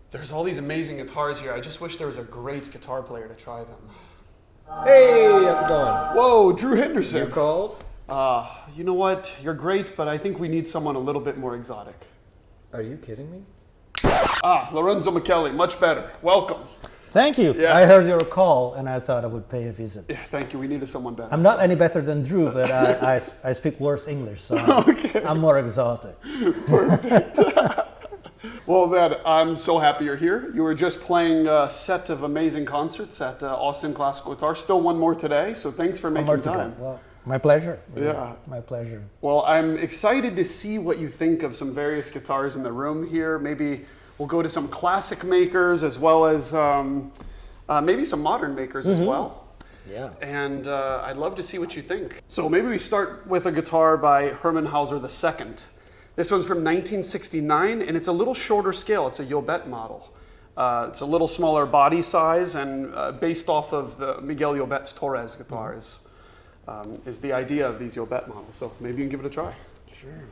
There's all these amazing guitars here. I just wish there was a great guitar player to try them. Hey, how's it going? Whoa, Drew Henderson. You called? You know what? You're great, but I think we need someone a little bit more exotic. Are you kidding me? Lorenzo Micheli, much better. Welcome. Thank you. Yeah. I heard your call and I thought I would pay a visit. Yeah, thank you. We needed someone better. I'm not any better than Drew, but I speak worse English, so Okay. I'm more exotic. Perfect. Well, man, I'm so happy you're here. You were just playing a set of amazing concerts at Austin Classical Guitar. Still one more today, so thanks for making time. Well, my pleasure. Really. Yeah. My pleasure. Well, I'm excited to see what you think of some various guitars in the room here. Maybe we'll go to some classic makers as well as maybe some modern makers as well. Yeah. And I'd love to see what you think. So maybe we start with a guitar by Hermann Hauser II. This one's from 1969, and it's a little shorter scale. It's a Jobet model. It's a little smaller body size, and based off of the Miguel Jobet's Torres guitars is the idea of these Jobet models. So maybe you can give it a try. Sure.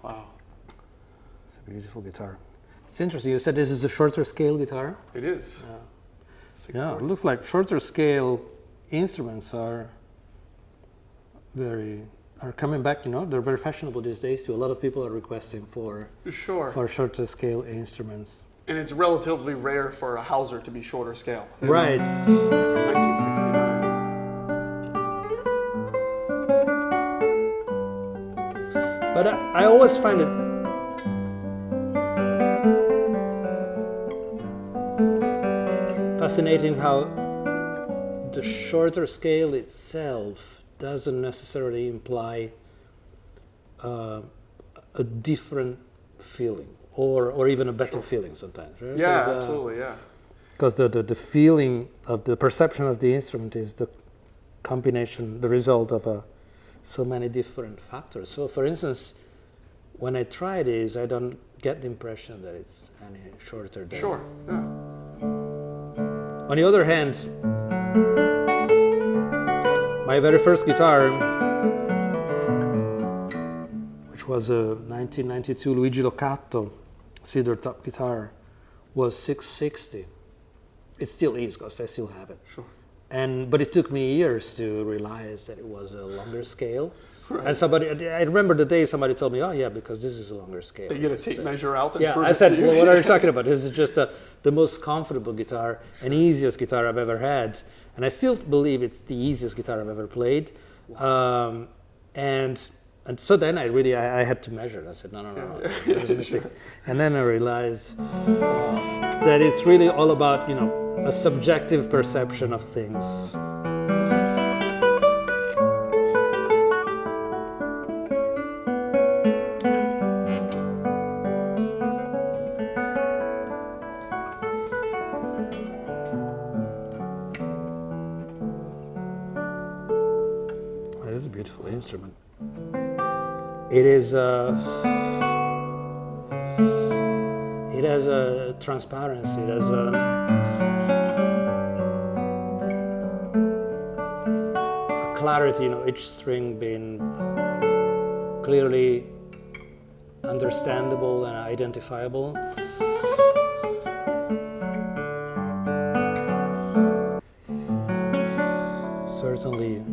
Wow. It's a beautiful guitar. It's interesting. You said this is a shorter scale guitar? It is. Yeah, it looks like shorter scale instruments are coming back, you know, they're very fashionable these days too. A lot of people are requesting for shorter scale instruments. And it's relatively rare for a Hauser to be shorter scale. Right. 1969. But I always find it fascinating how the shorter scale itself doesn't necessarily imply a different feeling or even a better feeling sometimes. Right? Yeah, absolutely, yeah. Because the feeling of the perception of the instrument is the combination, the result of so many different factors. So for instance, when I try this, I don't get the impression that it's any shorter than... Sure, yeah. On the other hand, my very first guitar, which was a 1992 Luigi Locatto cedar top guitar, was 660. It still is, because I still have it. Sure. But it took me years to realize that it was a longer scale. Right. And I remember the day somebody told me, oh yeah, because this is a longer scale. They get a tape measure out and yeah, prove I it said, to you. well, what are you talking about? This is just the most comfortable guitar and easiest guitar I've ever had. And I still believe it's the easiest guitar I've ever played. And so then I had to measure it. I said, no, that was a mistake. And then I realized that it's really all about, you know, a subjective perception of things. It is a beautiful instrument. It has a transparency. It has a clarity. You know, each string being clearly understandable and identifiable. Certainly.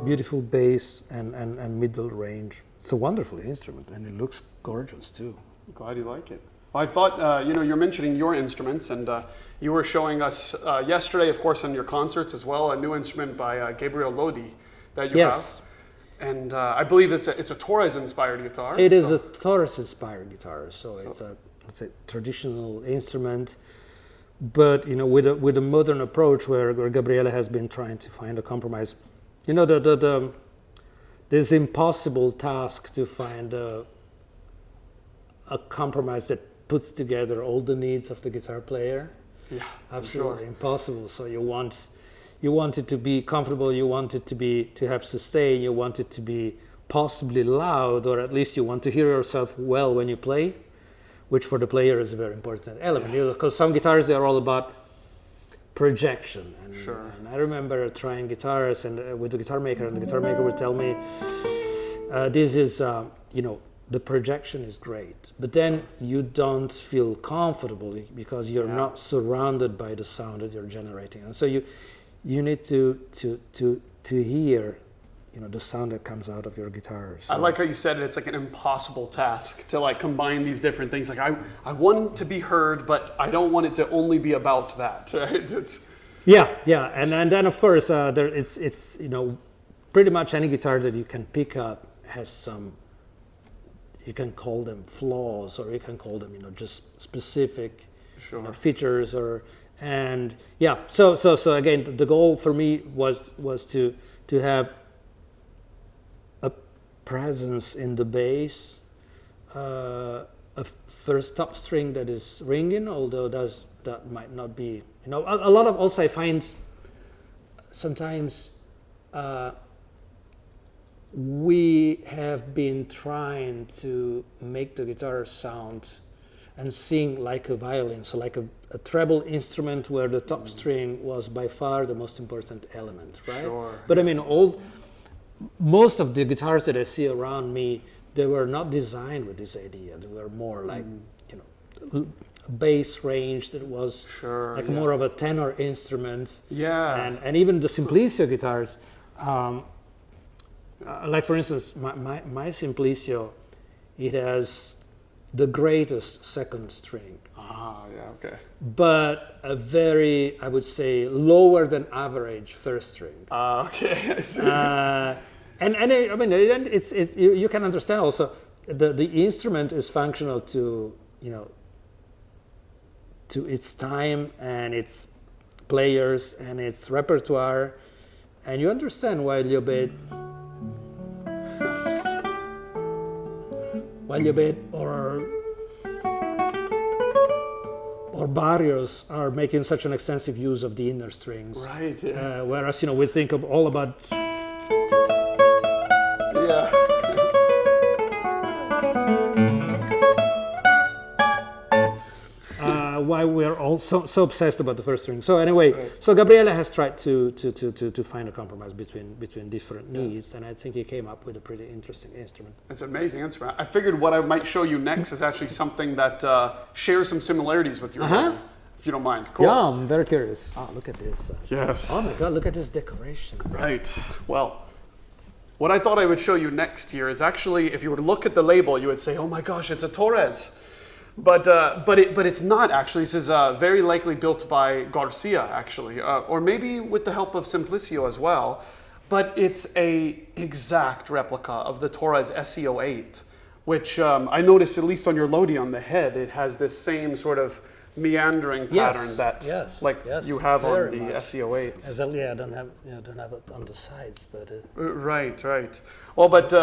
beautiful bass and middle range. It's a wonderful instrument, and it looks gorgeous too. I'm glad you like it. Well, I thought, you're mentioning your instruments, and you were showing us yesterday, of course, in your concerts as well, a new instrument by Gabriel Lodi that you have. And I believe it's a Torres-inspired guitar. It is a Torres-inspired guitar, so it's a traditional instrument, but with a modern approach where Gabriele has been trying to find a compromise. This impossible task to find a compromise that puts together all the needs of the guitar player. Yeah, absolutely impossible. So you want it to be comfortable, you want it to have sustain, you want it to be possibly loud, or at least you want to hear yourself well when you play, which for the player is a very important element. Because some guitars, they're all about projection. And I remember trying guitars and with the guitar maker, and the guitar maker would tell me, this is, the projection is great, but then you don't feel comfortable because you're not surrounded by the sound that you're generating. And so you need to hear, the sound that comes out of your guitar. So. I like how you said it. It's like an impossible task to like combine these different things. Like I want to be heard, but I don't want it to only be about that. Right? And then of course it's pretty much any guitar that you can pick up has some. You can call them flaws, or you can call them just specific features, So again, the goal for me was to have a presence in the bass, a first top string that is ringing, although that might not be. A lot of also I find sometimes we have been trying to make the guitar sound and sing like a violin, so like a treble instrument where the top string was by far the most important element, right? Sure. But I mean, most of the guitars that I see around me, they were not designed with this idea. They were more like, a bass range that was more of a tenor instrument. Yeah. And even the Simplicio guitars, like for instance, my Simplicio, it has the greatest second string. Okay. But a very, I would say, lower than average first string. Okay, I see. It's you can understand also the instrument is functional to to its time and its players and its repertoire, and you understand why Liobet or Barrios are making such an extensive use of the inner strings. Right. Yeah. Whereas we think of all about. Yeah. Why we're all so obsessed about the first string. So anyway, so Gabriele has tried to find a compromise between different needs, and I think he came up with a pretty interesting instrument. It's an amazing instrument. I figured what I might show you next is actually something that shares some similarities with your body, if you don't mind. Cool. Yeah, I'm very curious. Oh, look at this. Yes. Oh my God, look at this decoration. Right. Well, what I thought I would show you next here is actually, if you were to look at the label, you would say, "Oh my gosh, it's a Torres." But it's not actually. This is very likely built by Garcia, actually, or maybe with the help of Simplicio as well. But it's a exact replica of the Torres SE08, which I noticed, at least on your Lodi on the head, it has this same sort of meandering pattern you have on the SE08s. I don't have it on the sides, but right. Well, but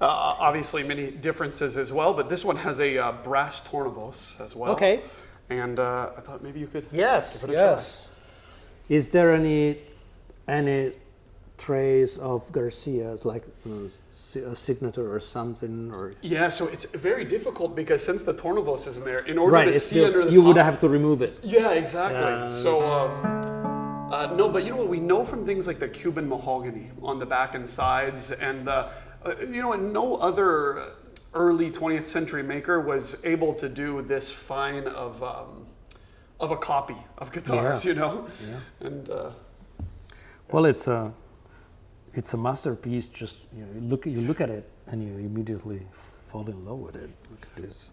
obviously many differences as well. But this one has a brass tornavoz as well. Okay. And I thought maybe you could. Yes. Give it a try. Is there any trace of Garcia's, like a signature or something, or? Yeah, so it's very difficult because since the tornavoz isn't there, in order to see under the you top, would have to remove it. Yeah, exactly. No, but you know what? We know from things like the Cuban mahogany on the back and sides, and no other early 20th century maker was able to do this fine of a copy of guitars. Yeah. And well, it's it's a masterpiece. Just you look at it and you immediately fall in love with it. Look at this.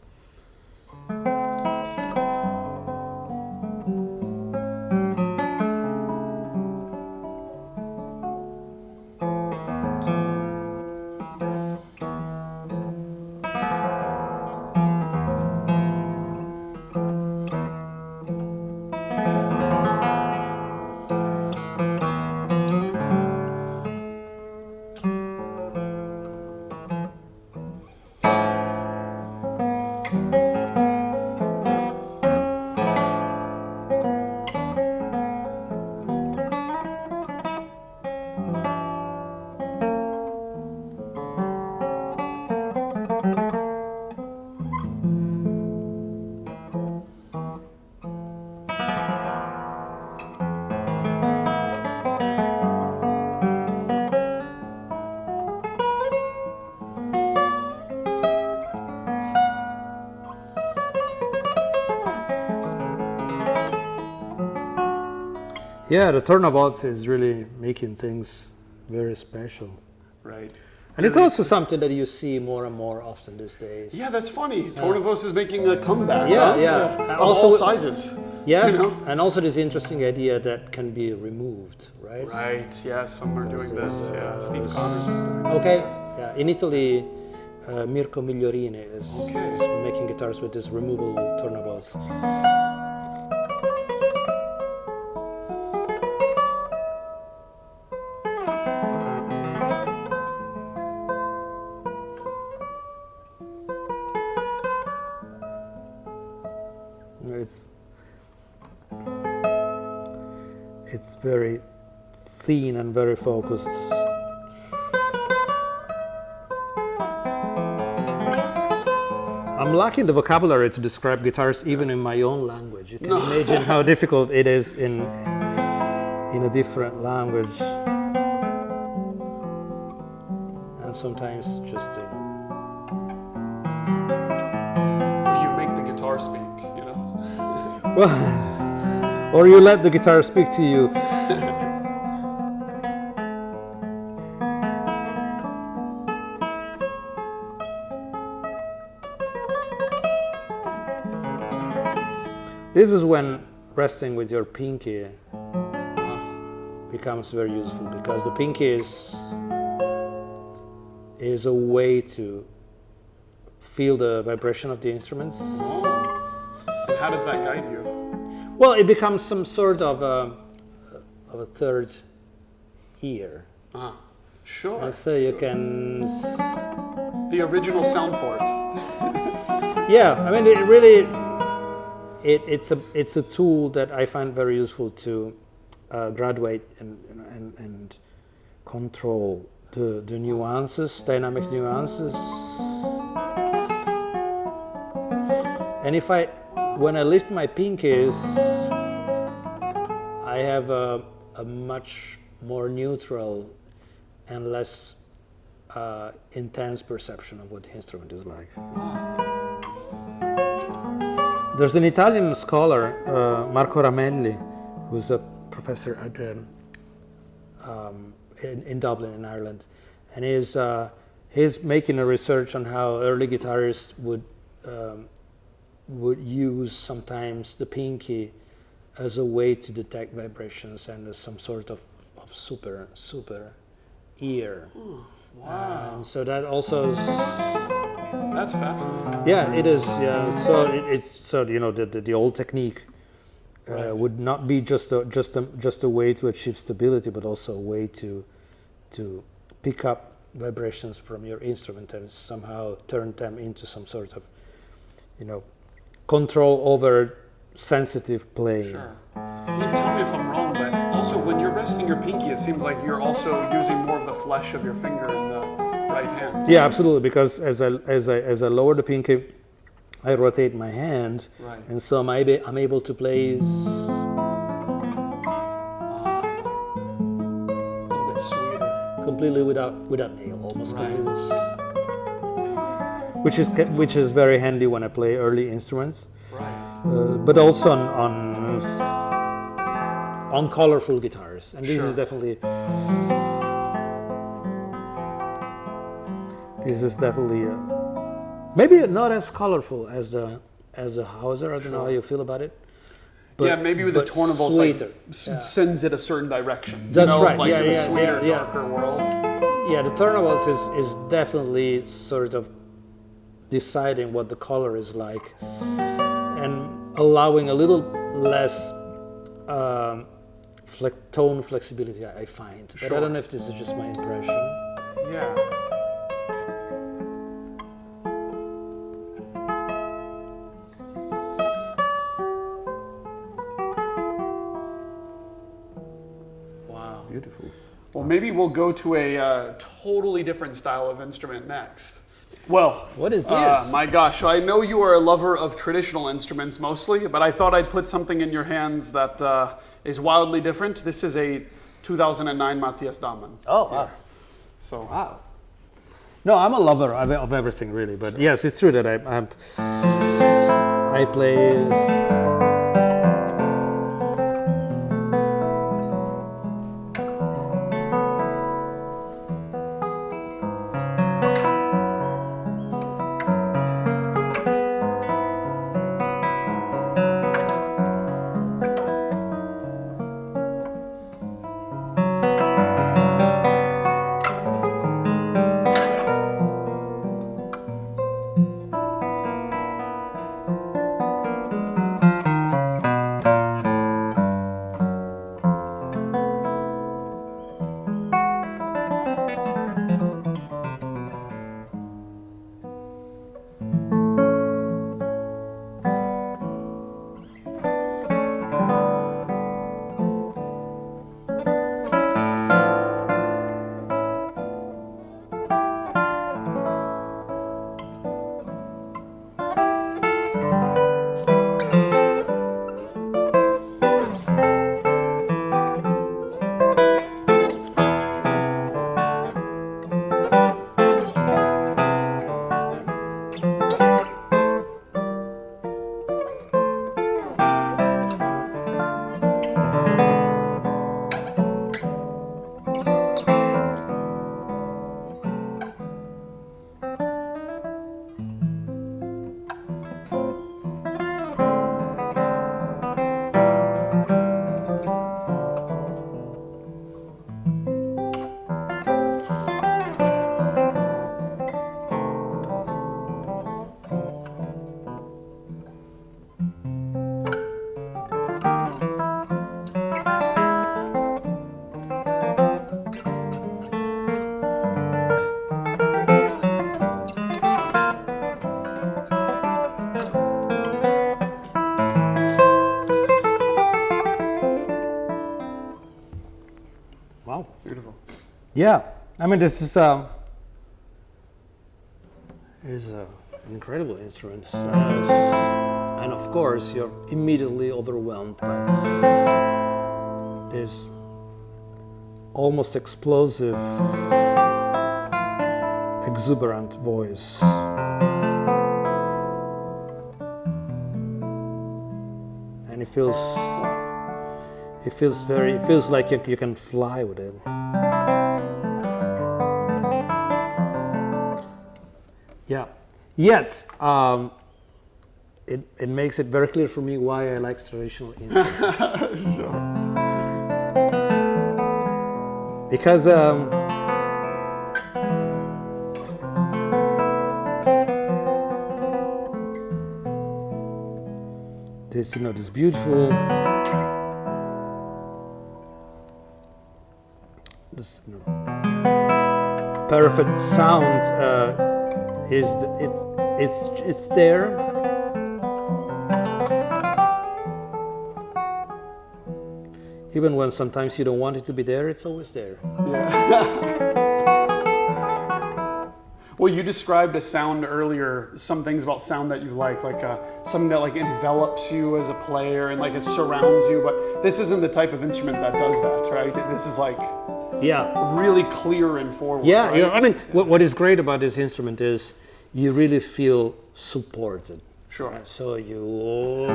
Yeah, the tornavoz is really making things very special. Right. And it's also something that you see more and more often these days. Yeah, that's funny. Tornavoz is making a comeback. Yeah, huh? yeah. Of Also, all sizes. Yes, You know? and also this interesting idea that can be removed, right? Right, yeah, some are doing this. Yeah, Steve Connor's been doing it. Okay, yeah. In Italy, Mirko Migliorini is making guitars with this removable tornavoz. It's very thin and very focused. I'm lacking the vocabulary to describe guitars even in my own language. You can imagine how difficult it is in a different language. And sometimes just, You make the guitar speak, you know? well, or you let the guitar speak to you. This is when resting with your pinky becomes very useful, because the pinky is a way to feel the vibration of the instruments. And how does that guide you? Well, it becomes some sort of a third ear. Sure. And so you can. The original sound port. Yeah, I mean, it really. It's a tool that I find very useful to graduate and control the nuances, dynamic nuances. And when I lift my pinkies, I have a much more neutral and less intense perception of what the instrument is like. There's an Italian scholar, Marco Ramelli, who's a professor at in Dublin, in Ireland, and he's making a research on how early guitarists would use sometimes the pinky as a way to detect vibrations and as some sort of super ear. Wow. So that also is, That's fascinating. yeah, it is. Yeah, so the old technique would not be just a way to achieve stability, but also a way to pick up vibrations from your instrument and somehow turn them into some sort of control over sensitive playing. Sure. I mean, tell me if I'm wrong, but also when you're resting your pinky, it seems like you're also using more of the flesh of your finger in the right hand. Yeah, absolutely. Because as I lower the pinky, I rotate my hand, Right. and so I'm able to play A little bit sweeter. completely without nail, almost Right. completely. Which is very handy when I play early instruments, Right. but also on colorful guitars, and this Sure. is definitely This is definitely maybe not as colorful as the Hauser. I don't know how you feel about it. But, yeah, maybe with the tornavoz sweeter. Sends it a certain direction. That's right. Like to the Yeah, sweeter, yeah. darker world. Yeah, the tornavoz is definitely sort of deciding what the color is like and allowing a little less tone flexibility, I find. But I don't know if this is just my impression. Yeah. Wow. Beautiful. Well, maybe we'll go to a totally different style of instrument next. Well, What is this? My gosh, so I know you are a lover of traditional instruments mostly, but I thought I'd put something in your hands that is wildly different. This is a 2009 Matthias Dammann. Oh, wow. So, Wow. No, I'm a lover of everything, really. But yes, it's true that I play. wow, beautiful. Yeah, I mean, this is an incredible instrument. And of course, you're immediately overwhelmed by this almost explosive, exuberant voice. And it feels like you can fly with it. Yeah. Yet, it makes it very clear for me why I like traditional instruments. Sure. Because this beautiful, perfect sound it's there. Even when sometimes you don't want it to be there, it's always there. Yeah. Well, you described a sound earlier, some things about sound that you like something that like envelops you as a player and like it surrounds you, but this isn't the type of instrument that does that, right? This is like really clear and forward. Yeah, right? you know, I mean, what is great about this instrument is you really feel supported. Sure. So you...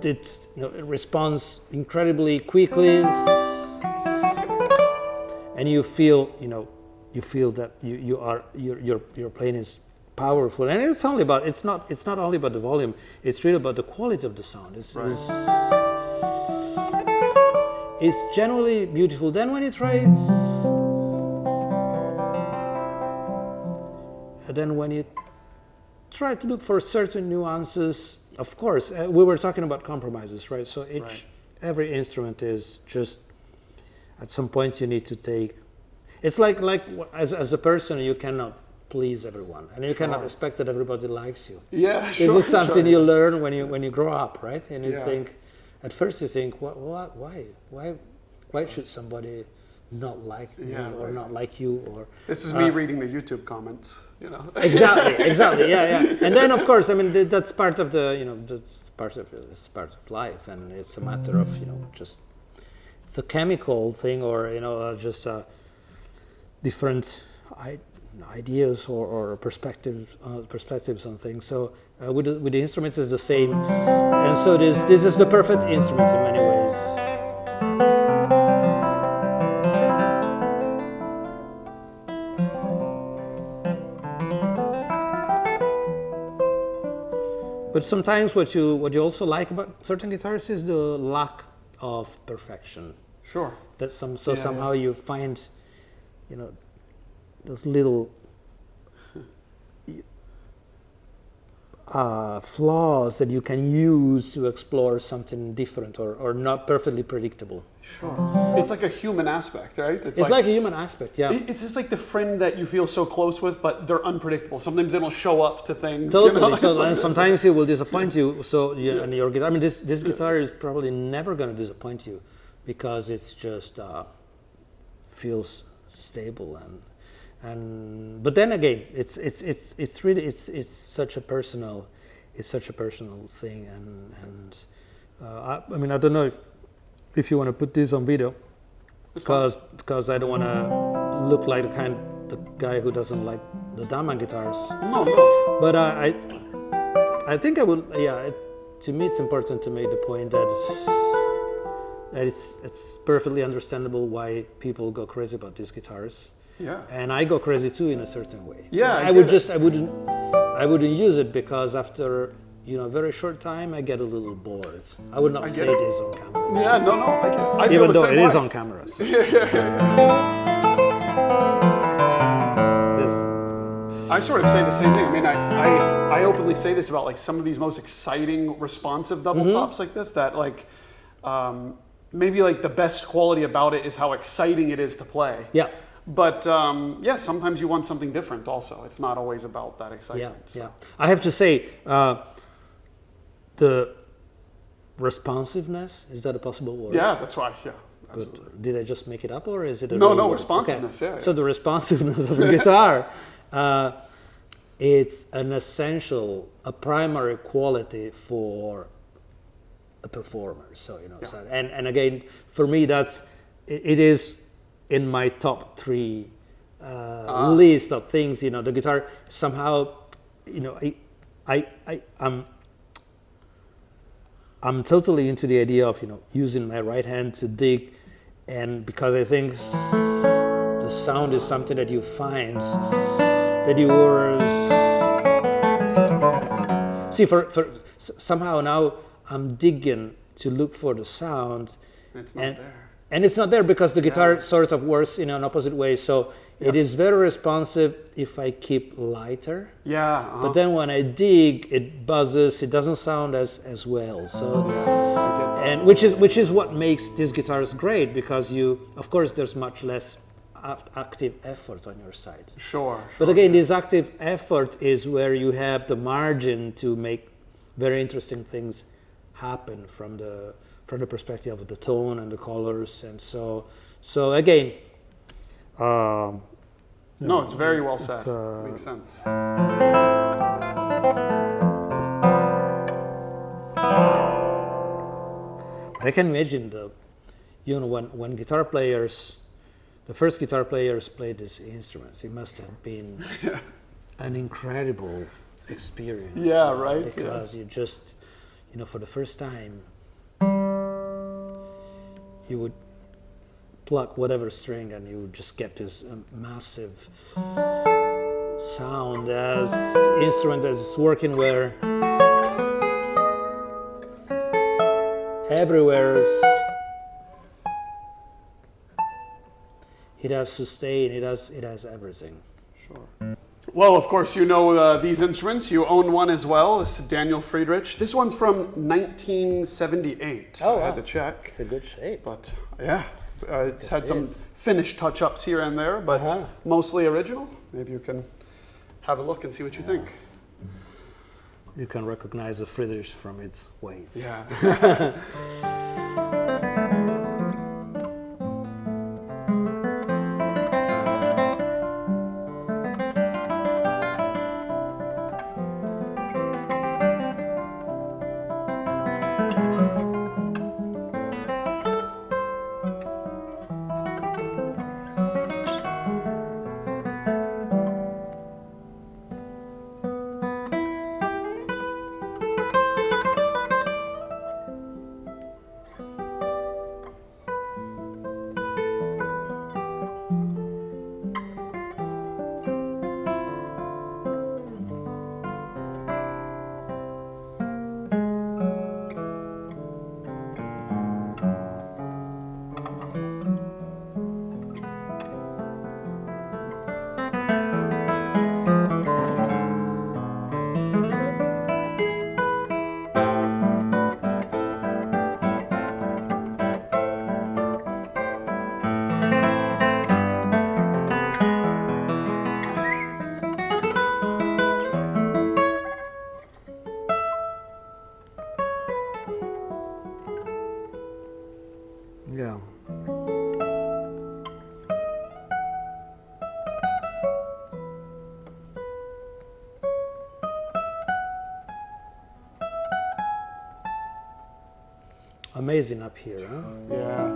it responds incredibly quickly, and you feel that your playing is powerful. And it's not only about the volume, it's really about the quality of the sound. It's generally beautiful. Then when you try to look for certain nuances, of course, we were talking about compromises, right? So every instrument is just, at some point you need to take, it's like as a person, you cannot please everyone, and you cannot expect that everybody likes you. Yeah, sure. This is something you learn when you grow up, right? And you think, at first you think, why should somebody not like me or not like you? Or this is me reading the YouTube comments, Exactly, yeah. And then, of course, I mean, that's part of that's part of life, and it's a matter of just, it's a chemical thing, or just different ideas or perspectives on things. So with the instruments is the same, and so this is the perfect instrument in many ways. But sometimes what you also like about certain guitars is the lack of perfection. Sure. That somehow you find, those little flaws that you can use to explore something different or not perfectly predictable. Sure. It's like a human aspect, right? It's like a human aspect, yeah. It's just like the friend that you feel so close with, but they're unpredictable. Sometimes they don't show up to things. Totally. And sometimes he will disappoint you. So and your guitar. I mean, this guitar is probably never going to disappoint you, because it's just feels stable but then again, it's really such a personal thing, and I mean, I don't know if you want to put this on video, because I don't want to look like the guy who doesn't like the Dammann guitars. No. But I think I would. Yeah, to me, it's important to make the point that it's perfectly understandable why people go crazy about these guitars. Yeah. And I go crazy too in a certain way. Yeah. I wouldn't use it, because after a very short time I get a little bored. I would not say this on camera. Yeah, no, I get it. I feel Even the though same it way. is on camera. So. It is. I sort of say the same thing. I mean, I openly say this about like some of these most exciting responsive double tops like this, that like maybe like the best quality about it is how exciting it is to play. Yeah. But sometimes you want something different also. It's not always about that excitement. Yeah. I have to say, the responsiveness, is that a possible word? Yeah, that's why. Yeah. Good. Did I just make it up, or is it a No, real word? responsiveness. Okay. Yeah. So the responsiveness of a guitar, it's an essential, a primary quality for a performer. So and again, for me, it is in my top 3 list of things. The guitar somehow, I'm totally into the idea of using my right hand to dig, and because I think the sound is something that you find that you were for somehow now I'm digging to look for the sound, It's not there. And it's not there because the guitar sort of works in an opposite way. So it is very responsive if I keep lighter. Yeah. But then when I dig, it buzzes. It doesn't sound as well. So, and which is what makes these guitars great, because of course, there's much less active effort on your side. Sure. But again, this active effort is where you have the margin to make very interesting things happen from the perspective of the tone and the colors, and so again. No, it's very well said. Makes sense. I can imagine when guitar players, the first guitar players played these instruments, it must have been an incredible experience. Yeah, right. Because you for the first time, you would pluck whatever string and you would just get this massive sound as instrument that's working where everywhere it has sustain, it has everything. Sure. Well, of course, you know these instruments. You own one as well. This is Daniel Friederich. This one's from 1978. Oh, I wow. had to check. It's a good shape. But yeah, it's had some finished touch-ups here and there, but mostly original. Maybe you can have a look and see what you think. You can recognize the Friederich from its weight. Yeah. Yeah. Amazing up here, huh? Yeah.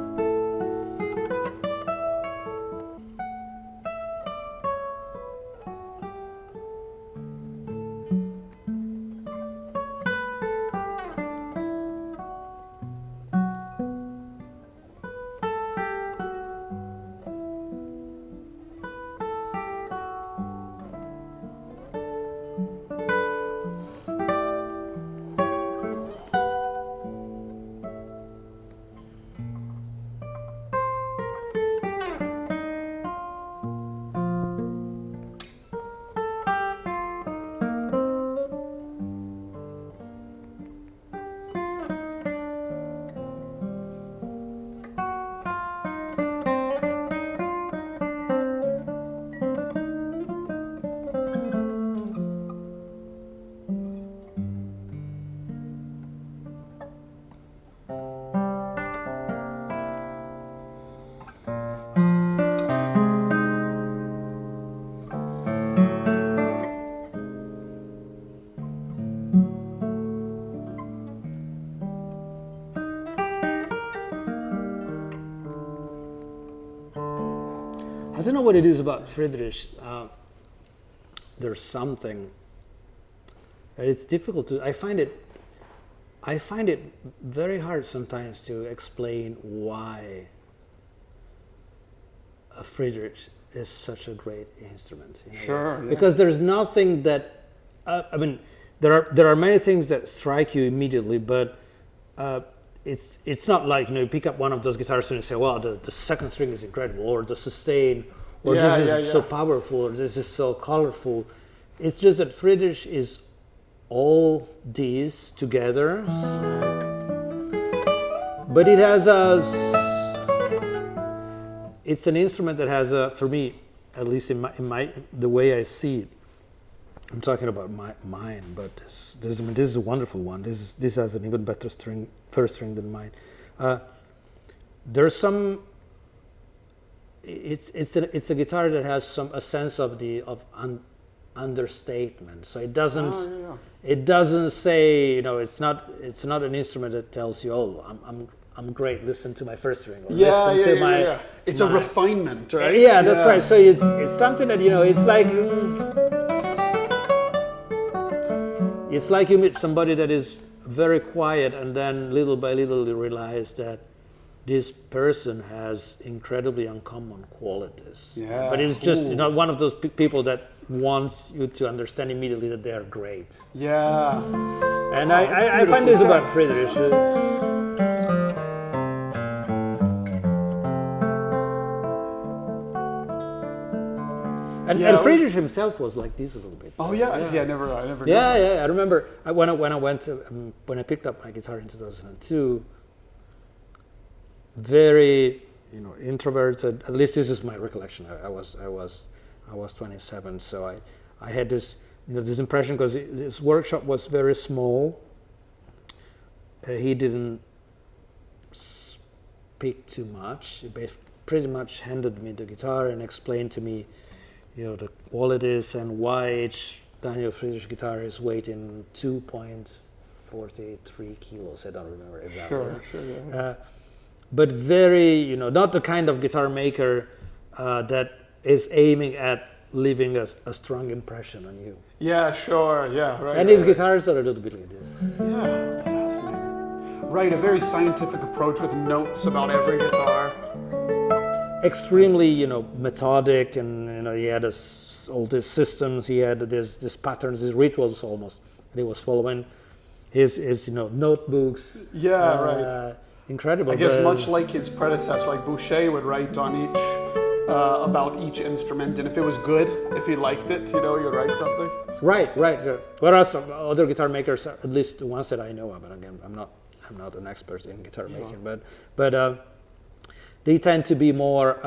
I don't know what it is about Friedrich. There's something that it's difficult to. I find it very hard sometimes to explain why a Friedrich is such a great instrument. Sure. Yeah. Because there's nothing that. I mean, there are many things that strike you immediately, but it's not like you pick up one of those guitars and you say, "Wow, the second string is incredible," or the sustain, or this is so powerful, or this is so colorful. It's just that Friedrich is all these together, but it has it's an instrument that has for me, at least in my the way I see it. I'm talking about mine, but this is a wonderful one. This has an even better first string than mine. There's some. It's a guitar that has a sense of understatement. So it doesn't it doesn't say it's not an instrument that tells you, oh, I'm great. Listen to my first string. Or listen to my. It's a refinement, right? Yeah, that's right. So it's something that it's like. It's like you meet somebody that is very quiet, and then little by little you realize that this person has incredibly uncommon qualities. Yeah. But it's just not one of those people that wants you to understand immediately that they are great. Yeah. And I find this about Friederich. And Friedrich himself was like this a little bit. Oh yeah, I never. Yeah, yeah. I remember when I picked up my guitar in 2002. Very, introverted. At least this is my recollection. I was 27, so I had this, this impression because his workshop was very small. He didn't speak too much. He pretty much handed me the guitar and explained to me the qualities and why each Daniel Friedrich guitar is weighing 2.43 kilos. I don't remember exactly. Sure, yeah. But very, not the kind of guitar maker that is aiming at leaving a strong impression on you. Yeah, sure, yeah, right. And his guitars are a little bit like this. Yeah, fascinating. Right, a very scientific approach with notes about every guitar. Extremely, methodic, and he had all these systems. He had these patterns, these rituals almost, and he was following his notebooks. Yeah, right. Incredible. I guess much like his predecessor, like Bouchet would write on each about each instrument, and if it was good, if he liked it, you'd write something. Right. Whereas other guitar makers, at least the ones that I know of, and again, I'm not an expert in guitar making, but they tend to be more,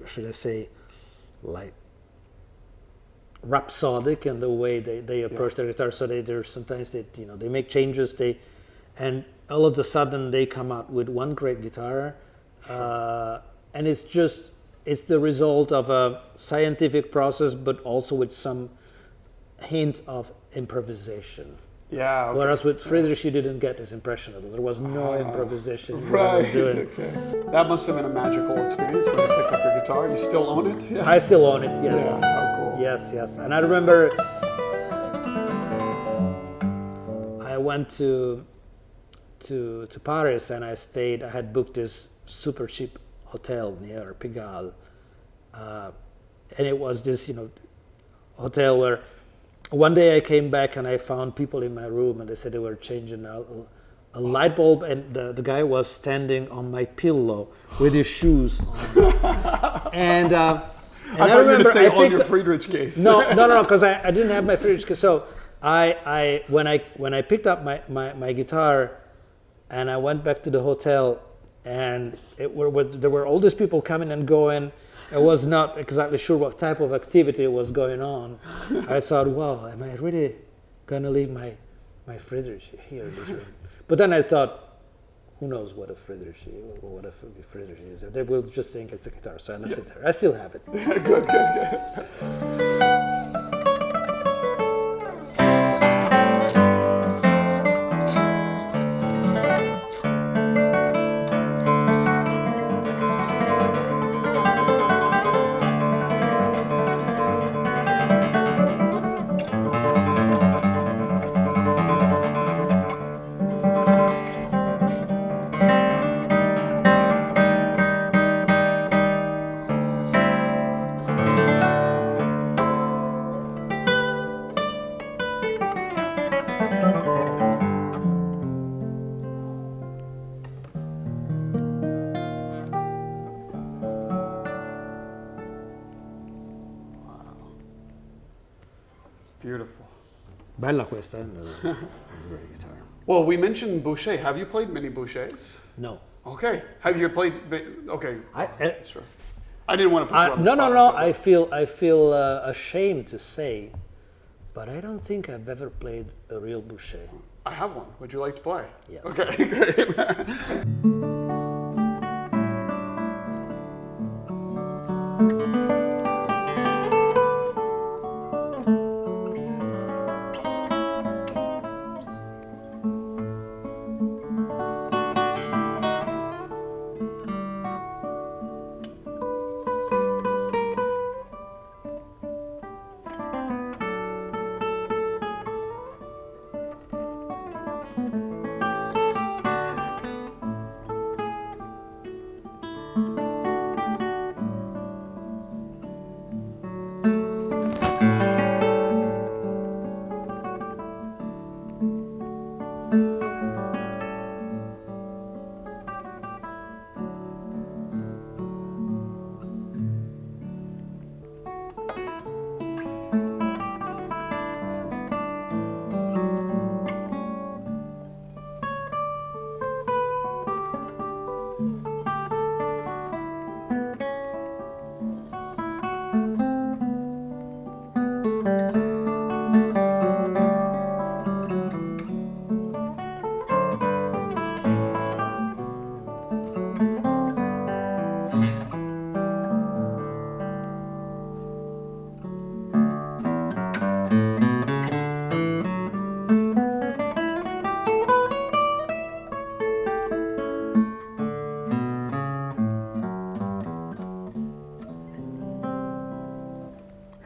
should I say, like rhapsodic in the way they approach their guitar. So there's sometimes they make changes, and all of a sudden they come out with one great guitar, and it's the result of a scientific process, but also with some hint of improvisation. Yeah. Okay. Whereas with Friedrich, you didn't get this impression of it. There was no improvisation. Right. Okay. That must have been a magical experience when you picked up your guitar. You still own it? Yeah. I still own it. Yes. Yeah. How cool. Yes. And I remember I went to Paris and I had booked this super cheap hotel near Pigalle, and it was this hotel where one day I came back and I found people in my room and they said they were changing a light bulb, and the guy was standing on my pillow with his shoes on. and I thought you were going to say on your Friedrich case. No, because I didn't have my Friedrich case. So when I picked up my guitar and I went back to the hotel, and there were all these people coming and going. I was not exactly sure what type of activity was going on. I thought, well, am I really going to leave my Friedrich here in this room? But then I thought, who knows what a Friedrich is, or what a Friedrich is. They will just think it's a guitar, so I left it there. I still have it. Good. Beautiful. Bella questa, great guitar. Well, we mentioned Bouchet. Have you played many Bouchets? No. Okay. Have you played? Okay. Sure. I didn't want to put you on the spot. No. I feel ashamed to say, but I don't think I've ever played a real Bouchet. I have one. Would you like to play? Yes. Okay, great.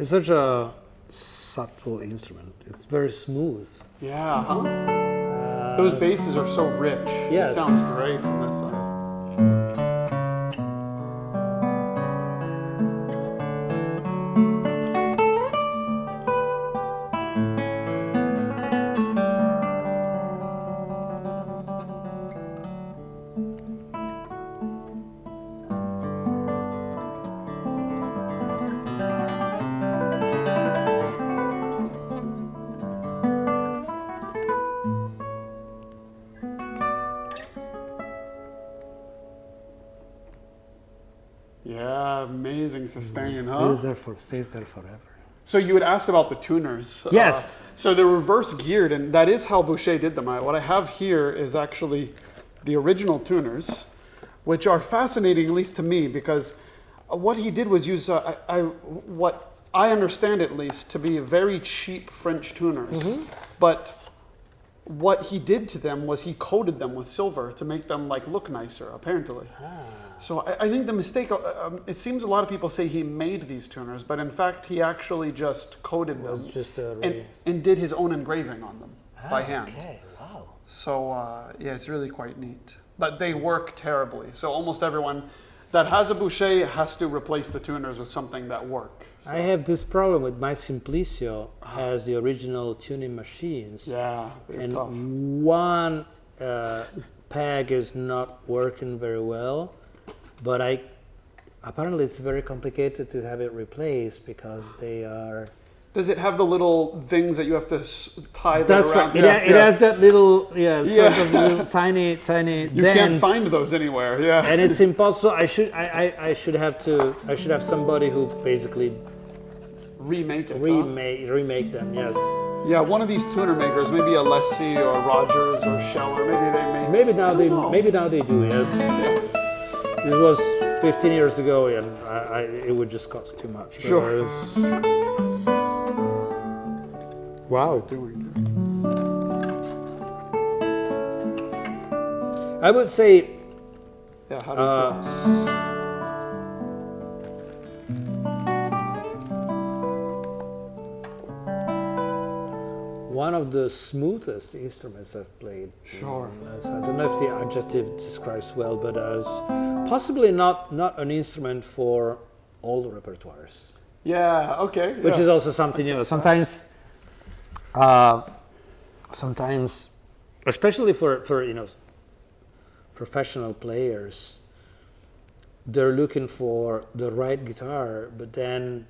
It's such a subtle instrument. It's very smooth. Yeah, huh? Those basses are so rich. Yes. It sounds great from this side. Yeah, amazing sustain, huh? Stays there forever. So you had asked about the tuners. Yes. So they're reverse geared, and that is how Bouchet did them. What I have here is actually the original tuners, which are fascinating, at least to me, because what he did was use what I understand at least to be very cheap French tuners, but what he did to them was he coated them with silver to make them like look nicer, apparently. So I think the mistake, it seems a lot of people say he made these tuners, but in fact he actually just coated them and did his own engraving on them by hand. Okay, wow. So yeah, it's really quite neat. But they work terribly. So almost everyone that has a Bouchet has to replace the tuners with something that work. So. I have this problem with my Simplicio has the original tuning machines. Yeah, and tough. one peg is not working very well, but apparently it's very complicated to have it replaced because they are. Does it have the little things that you have to tie that That's around? right. Yes, It has that little, Yeah. sort of little tiny You dents. can't find those anywhere. Yeah. And it's impossible. I should have somebody who basically remake it. remake them. Yes. Yeah, one of these tuner makers, maybe a Leslie or a Rogers or Scheller, maybe they make. Maybe now they do. Yes. This was 15 years ago, and it would just cost too much. Sure. Wow. Doing I would say. Yeah. How do you feel? One of the smoothest instruments I've played. Sure. I don't know if the adjective describes well, but possibly not an instrument for all the repertoires. Yeah. Okay. Which is also something sometimes, especially for professional players, they're looking for the right guitar, but then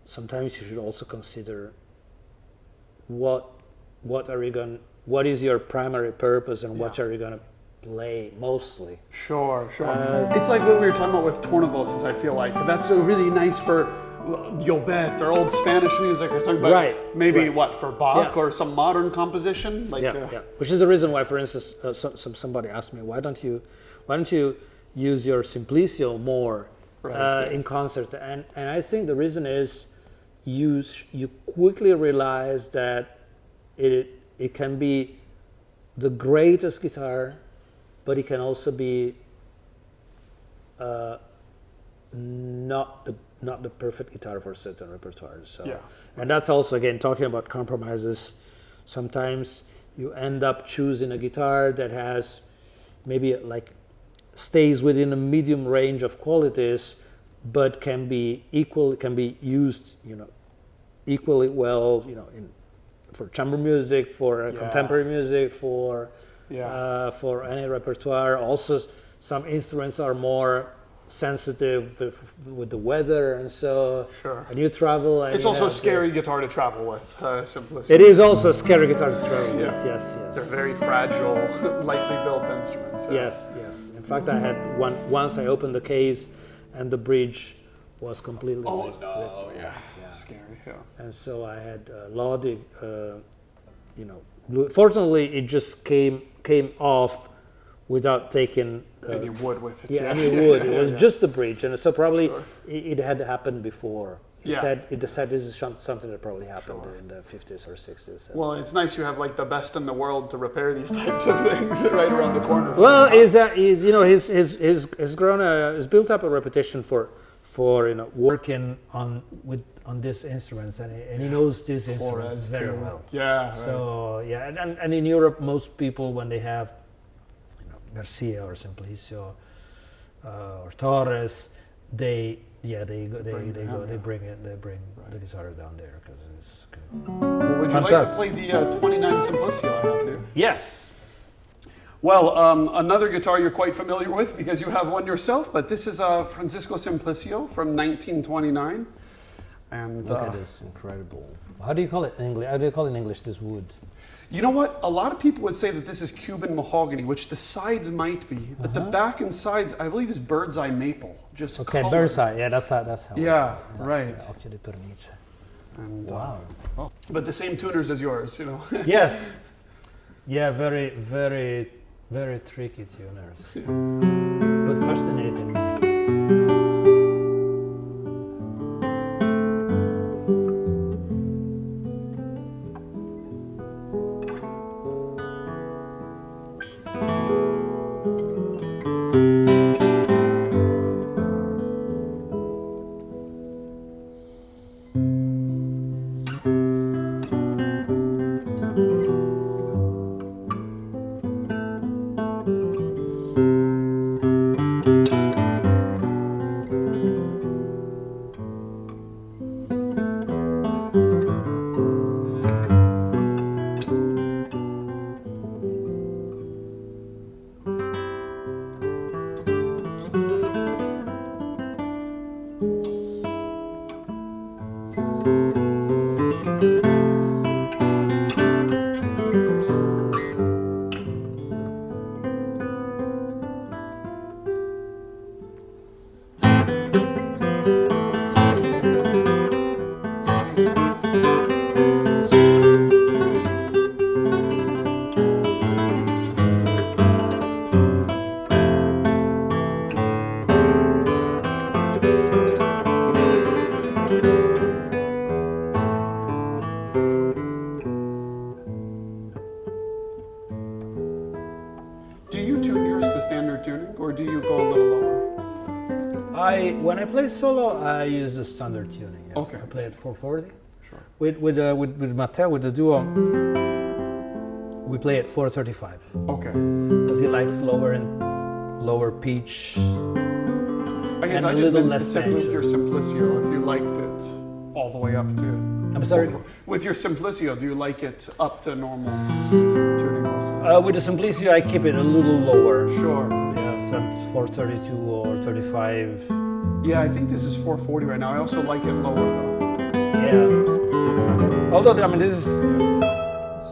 sometimes you should also consider what is your primary purpose and what are you going to play mostly. Sure. It's like what we were talking about with tornavoses, I feel like. That's really nice for Yobet or old Spanish music or something, but maybe for Bach or some modern composition? Which is the reason why, for instance, somebody asked me, why don't you use your Simplicio more in concert? And I think the reason is you quickly realize that it can be the greatest guitar, but it can also be not the perfect guitar for certain repertoires. So, and that's also, again, talking about compromises. Sometimes you end up choosing a guitar that has maybe stays within a medium range of qualities, but can be used, equally well, for chamber music, for contemporary music, for any repertoire. Also, some instruments are more sensitive with the weather, and so and you travel. And it's also a scary guitar to travel with. Simplicity. It is also a scary guitar to travel with. Yes. They're very fragile, lightly built instruments. Yes. In fact, I had once I opened the case, and the bridge was completely. Oh no! Yeah. Scary. Yeah. And so I had Lodi. Fortunately, it just came off without taking any wood with it. Any wood. It was just the bridge, and so probably it had happened before. He said this is something that probably happened in the 50s or 60s. Well, it's nice you have the best in the world to repair these types of things right around the corner. Well, he's built up a reputation for for working on these instruments, and he knows these instruments very well. Yeah. Right. So and in Europe, most people when they have Garcia or Simplicio or Torres, they bring the guitar down there because it's good. Well, would you like to play the 29 Simplicio I have here? Yes. Well, another guitar you're quite familiar with because you have one yourself, but this is a Francisco Simplicio from 1929. And look at this, incredible. How do you call it in English? How do you call in English this wood? You know what? A lot of people would say that this is Cuban mahogany, which the sides might be, but the back and sides, I believe, is bird's eye maple. Just okay, colored. bird's eye. Yeah, that's how. Yeah, right. Occhio di pernice. And, wow. But the same tuners as yours, Yes. Yeah, very, very, very tricky tuners, but fascinating. When I play solo, I use the standard tuning. Okay. I play at 440. Sure. With Matteo, with the duo, we play at 435. Okay. Because he likes lower pitch. I guess I just meant specifically with your Simplicio, if you liked it all the way up to... I'm sorry? With your Simplicio, do you like it up to normal tuning also? With the Simplicio, I keep it a little lower. Sure. Yeah, some 432 or 35. Yeah, I think this is 440 right now. I also like it lower though. Yeah. Although, I mean, this is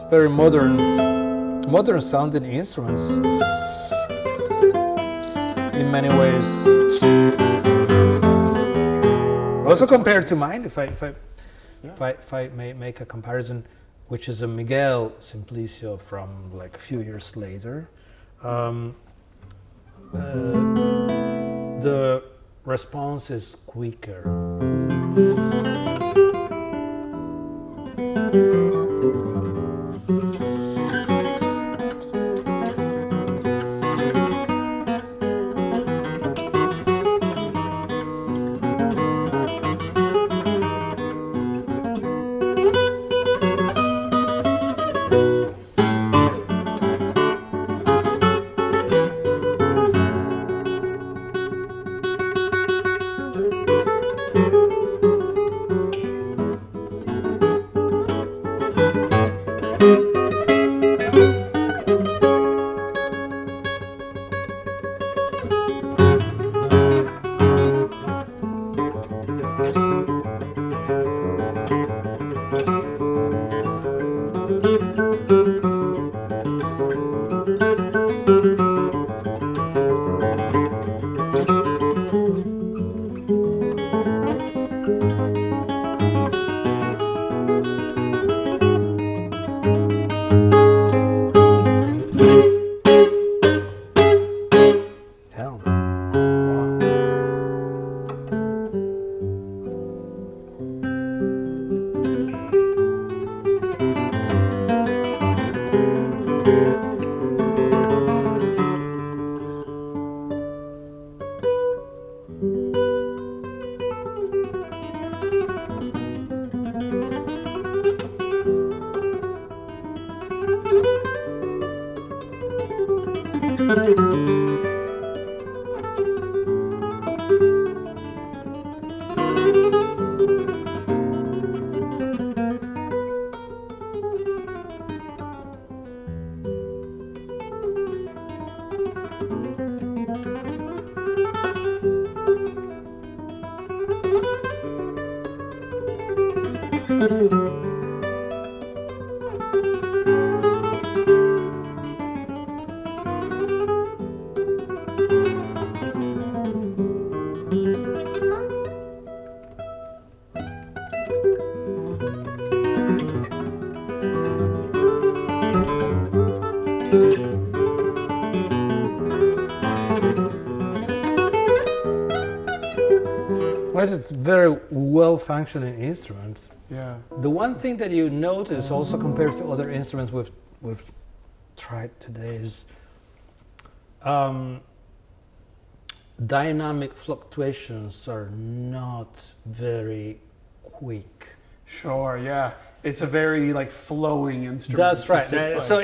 very modern sounding instruments in many ways. Also compared to mine, if I may make a comparison, which is a Miguel Simplicio from like a few years later, the response is quicker. Well, it's very well-functioning instrument. Yeah. The one thing that you notice also compared to other instruments we've tried today is dynamic fluctuations are not very quick. Sure, yeah. It's a very like flowing instrument. That's right. It's just like- So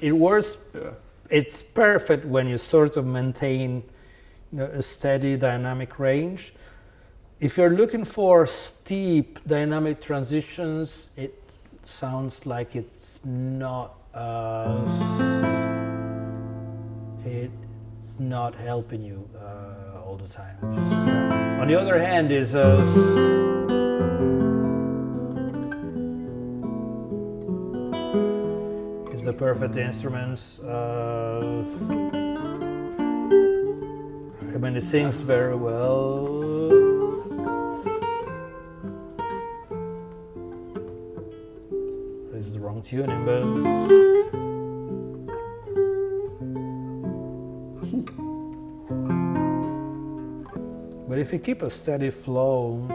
it works. Yeah. It's perfect when you sort of maintain, a steady dynamic range. If you're looking for steep dynamic transitions, it sounds like it's not. It's not helping you all the time. On the other hand, is the perfect instrument. I mean, it sings very well. This is the wrong tuning, but. But if you keep a steady flow,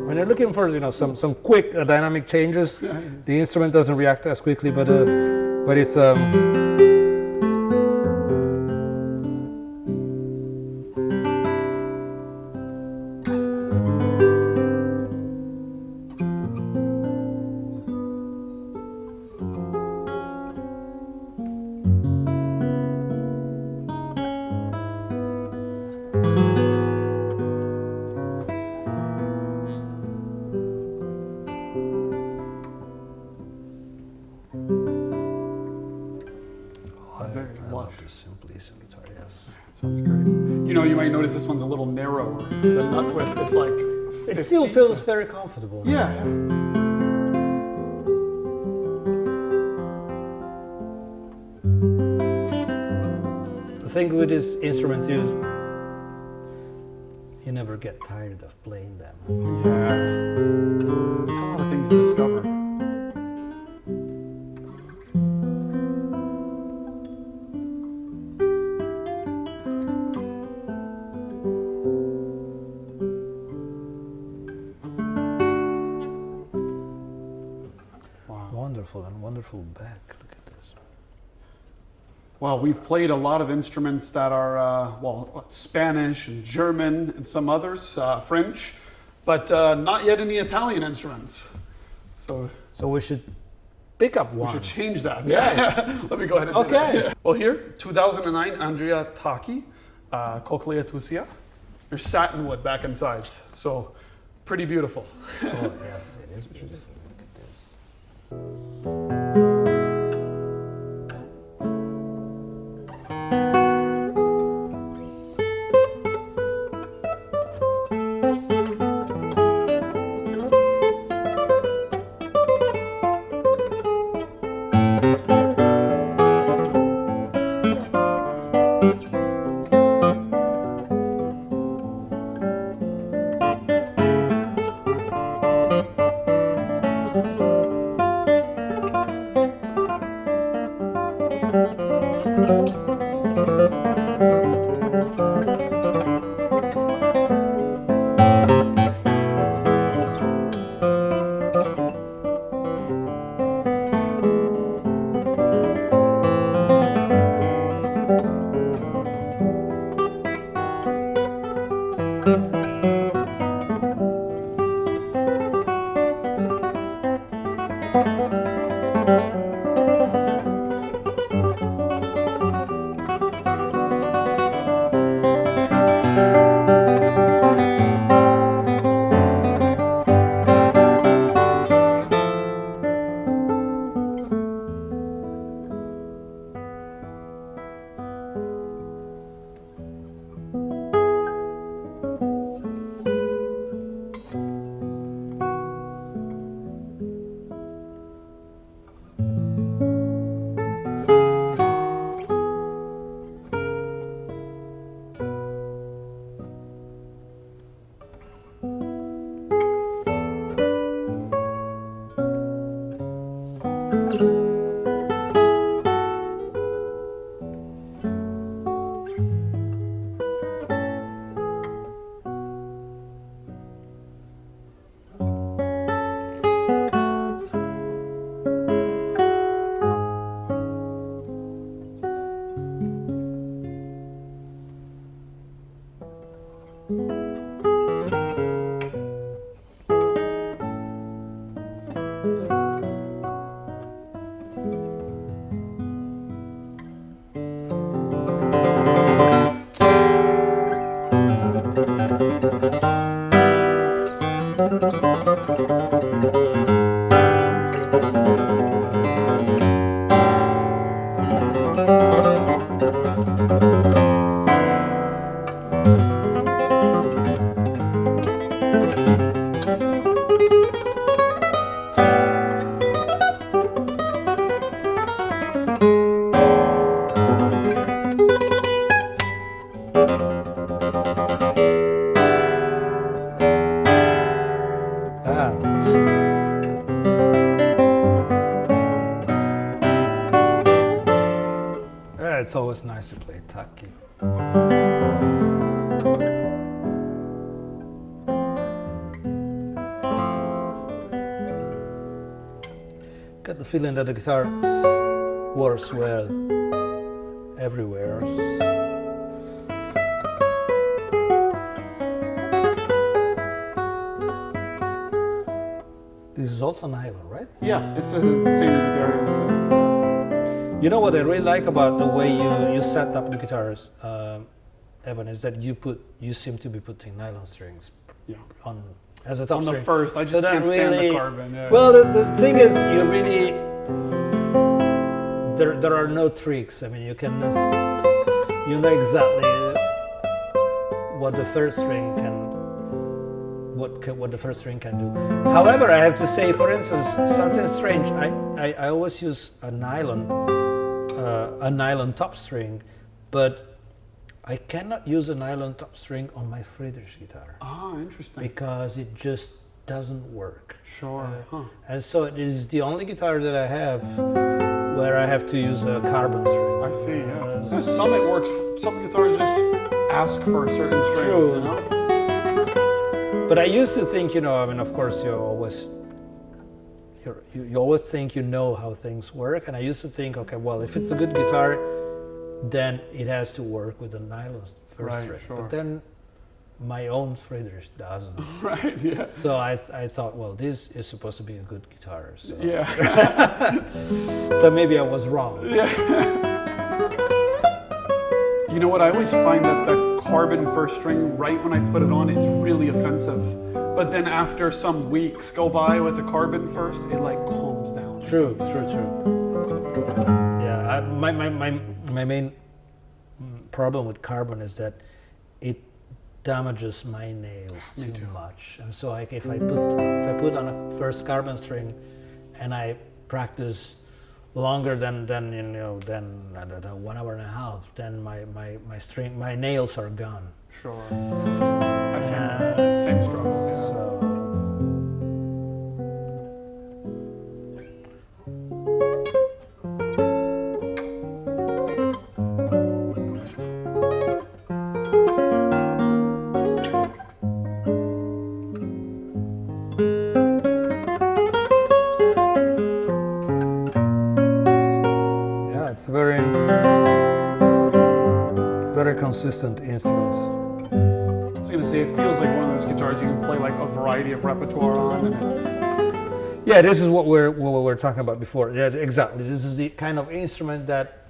when you're looking for some quick dynamic changes, the instrument doesn't react as quickly, but it's very lush. the Simplicio guitar, yes. Sounds great. You might notice this one's a little narrower. The nut width is like 50. It still feels very comfortable. Yeah. The thing with these instruments is you never get tired of playing them. Yeah. There's a lot of things to discover. Wonderful back. Look at this. Well, we've played a lot of instruments that are, Spanish and German and some others, French, but not yet any Italian instruments. So we should pick up one. we should change that. Yeah. Let me go ahead and do that. Okay. Well, here, 2009, Andrea Tacchi, Cochlea tusia. There's satin wood back and sides, so pretty beautiful. Oh, yes, it is beautiful. Look at this. It's always nice to play Tacchi. Got the feeling that the guitar works well everywhere. This is also nylon, right? Yeah, it's the same with the Darius. You know what I really like about the way you set up the guitars, Evan, is that you seem to be putting nylon strings on as a top on string. the first. I just can't stand the carbon. Yeah. Well, the thing is, you really there are no tricks. I mean, you know exactly what the first string can. What the first string can do. However, I have to say, for instance, something strange. I always use a nylon top string, but I cannot use a nylon top string on my Friederich guitar. Ah, interesting. Because it just doesn't work. Sure. And so it is the only guitar that I have where I have to use a carbon string. I see. Yeah. Some it works. Some guitars just ask for certain strings. True. You know. But I used to think, I mean, of course, you always think you know how things work, and I used to think, okay, well, if it's a good guitar, then it has to work with a nylon first string. Sure. But then my own Friederich doesn't. Right. Yeah. So I thought, well, this is supposed to be a good guitar. So. Yeah. So maybe I was wrong. Yeah. You know what? I always find that the carbon first string, right when I put it on, it's really offensive. But then after some weeks go by with the carbon first, it like calms down. True. Yeah, my main problem with carbon is that it damages my nails too much. And so like if I put on a first carbon string and I practice longer than I don't know, 1 hour and a half, then my nails are gone. Sure. Same struggle. Yeah. So. it's a very, very consistent instrument. I was gonna say, it feels like one of those guitars you can play like a variety of repertoire on, and it's. Yeah, this is what we were talking about before. Yeah, exactly. This is the kind of instrument that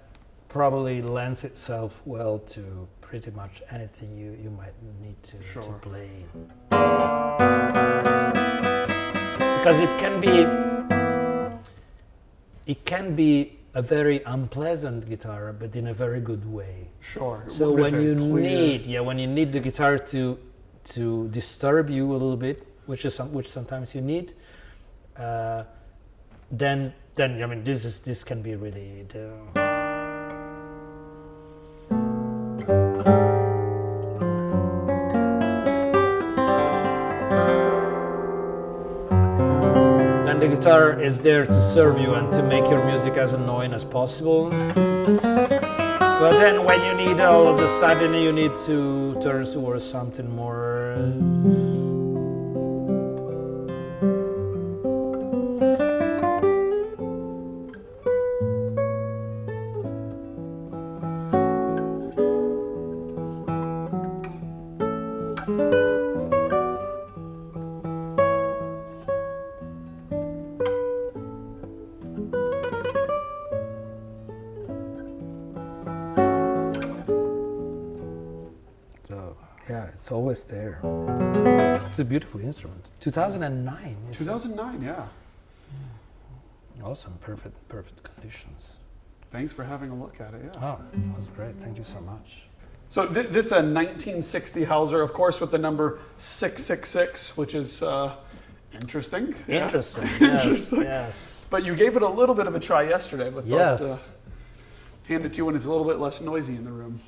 probably lends itself well to pretty much anything you might need to play. Because it can be a very unpleasant guitar, but in a very good way. Sure. So when you need the guitar to disturb you a little bit, which sometimes you need, then I mean this can be really then the guitar is there to serve you and to make your music as annoying as possible. But then when you need all of a sudden you need to turn towards something more it's always there. It's a beautiful instrument. 2009. 2009, yeah. Awesome, perfect conditions. Thanks for having a look at it, yeah. Oh, that was great. Thank you so much. So this is a 1960 Hauser, of course, with the number 666, which is interesting. Yeah. Interesting. Interesting. Yes. But you gave it a little bit of a try yesterday, but yes. Hand it to you when it's a little bit less noisy in the room.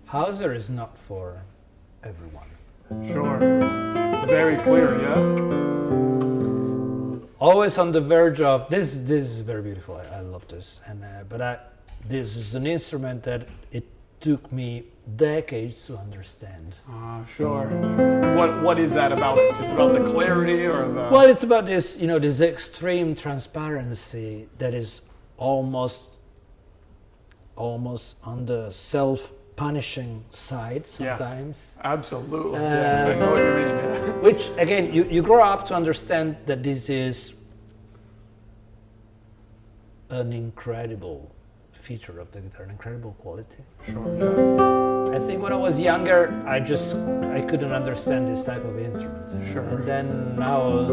Hauser is not for everyone. Sure. Very clear, yeah? Always on the verge of this is very beautiful. I love this, and this is an instrument that it took me decades to understand. Sure. What is that about it? Is it about the clarity or the? Well, it's about this, this extreme transparency that is almost almost on the self-punishing side sometimes. Yeah, absolutely. I know what you mean. Yeah. Which, again, you grow up to understand that this is an incredible feature of the guitar, an incredible quality. Sure. I think when I was younger, I couldn't understand this type of instruments. Sure. And then now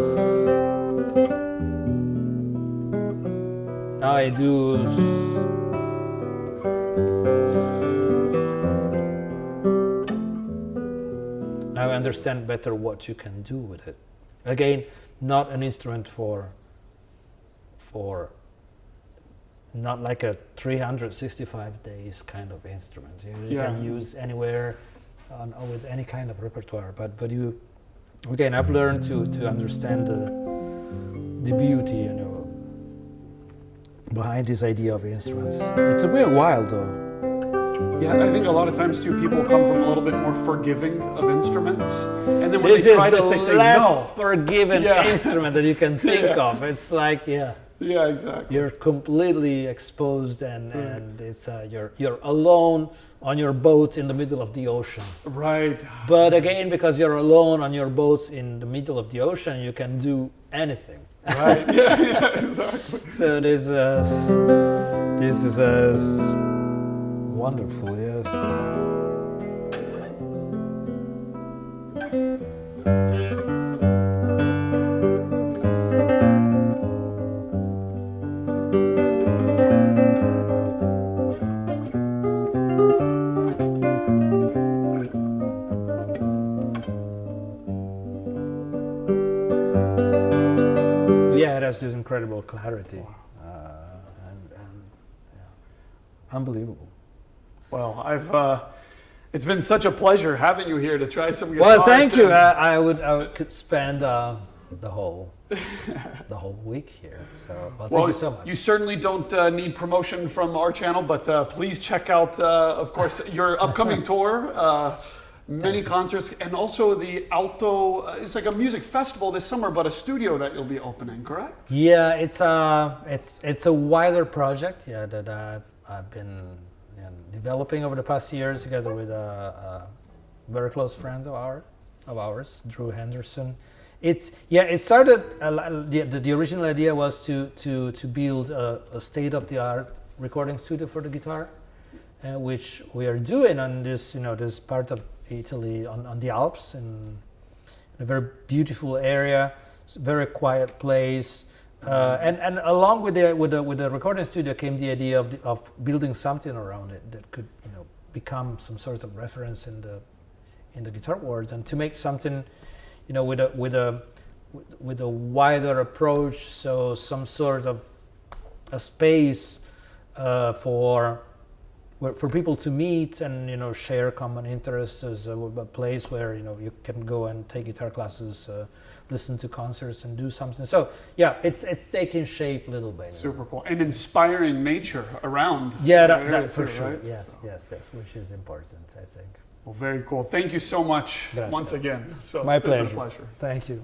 I do. Now I understand better what you can do with it. Again, not an instrument for not like a 365 days kind of instrument. You can use anywhere with any kind of repertoire. But you, again, I've learned to understand the beauty, behind this idea of instruments. It took me a while though. Yeah, I think a lot of times too, people come from a little bit more forgiving of instruments, and then when they try this, they say no. Forgiven instrument that you can think of. It's like Yeah, exactly. You're completely exposed, and it's you're alone on your boat in the middle of the ocean. Right. But again, because you're alone on your boat in the middle of the ocean, you can do anything. Right. Yeah, exactly. So this is wonderful. Yes. Yeah, it has this incredible clarity. Wow. Unbelievable. Well, it's been such a pleasure having you here to try some guitars. Well, thank you. I could spend the whole week here. So, thank you so much. You certainly don't need promotion from our channel, but please check out, of course, your upcoming tour. Many concerts, and also the Alto. It's like a music festival this summer, but a studio that you'll be opening, correct? Yeah, it's a wider project. Yeah, that I've been developing over the past years together with a very close friend of ours, Drew Henderson. It started. The original idea was to build a state-of-the-art recording studio for the guitar, which we are doing on this part of Italy on the Alps, in a very beautiful area, very quiet place, and along with the recording studio came the idea of building something around it that could become some sort of reference in the guitar world, and to make something with a wider approach, so some sort of a space for people to meet and share common interests, as a place where you can go and take guitar classes, listen to concerts, and do something. So yeah, it's taking shape little by little. Super cool, and inspiring nature around. Yeah, that for too, sure. Right? Yes, which is important, I think. Well, very cool. Thank you so much Grazie. once again. So My it's been a pleasure. pleasure. Thank you.